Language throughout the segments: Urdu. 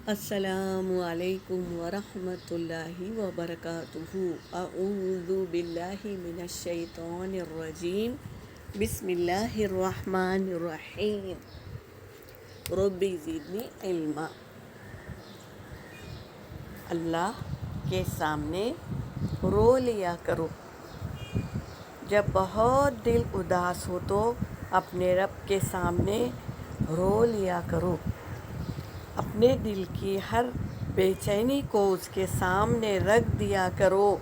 السلام علیکم ورحمۃ اللہ وبرکاتہ۔ اعوذ باللہ من الشیطان الرجیم، بسم اللہ الرحمن الرحیم۔ رب زدنی علما۔ اللہ کے سامنے رو لیا کرو۔ جب بہت دل اداس ہو تو اپنے رب کے سامنے رو لیا کرو۔ اپنے دل کی ہر بے چینی کو اس کے سامنے رکھ دیا کرو۔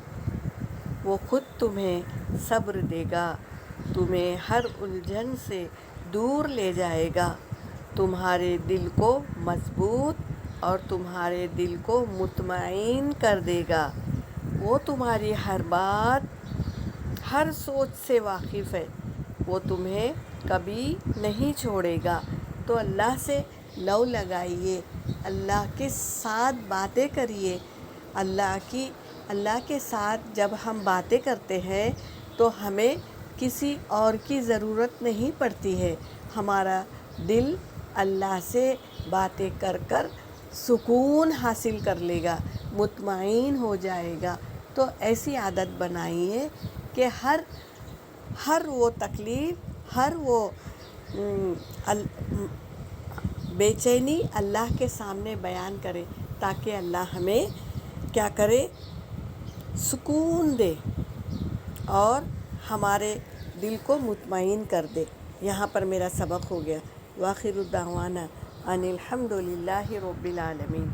وہ خود تمہیں صبر دے گا، تمہیں ہر الجھن سے دور لے جائے گا، تمہارے دل کو مضبوط اور تمہارے دل کو مطمئن کر دے گا۔ وہ تمہاری ہر بات، ہر سوچ سے واقف ہے، وہ تمہیں کبھی نہیں چھوڑے گا۔ تو اللہ سے لو لگائیے، اللہ کے ساتھ باتیں کریے۔ اللہ کے ساتھ جب ہم باتیں کرتے ہیں تو ہمیں کسی اور کی ضرورت نہیں پڑتی ہے۔ ہمارا دل اللہ سے باتیں کر کر سکون حاصل کر لے گا، مطمئن ہو جائے گا۔ تو ایسی عادت بنائیے کہ ہر وہ تکلیف، ہر وہ بے چینی اللہ کے سامنے بیان کرے، تاکہ اللہ ہمیں کیا کرے، سکون دے اور ہمارے دل کو مطمئن کر دے۔ یہاں پر میرا سبق ہو گیا۔ وآخر الدعوانا ان الحمد للہ رب العالمین۔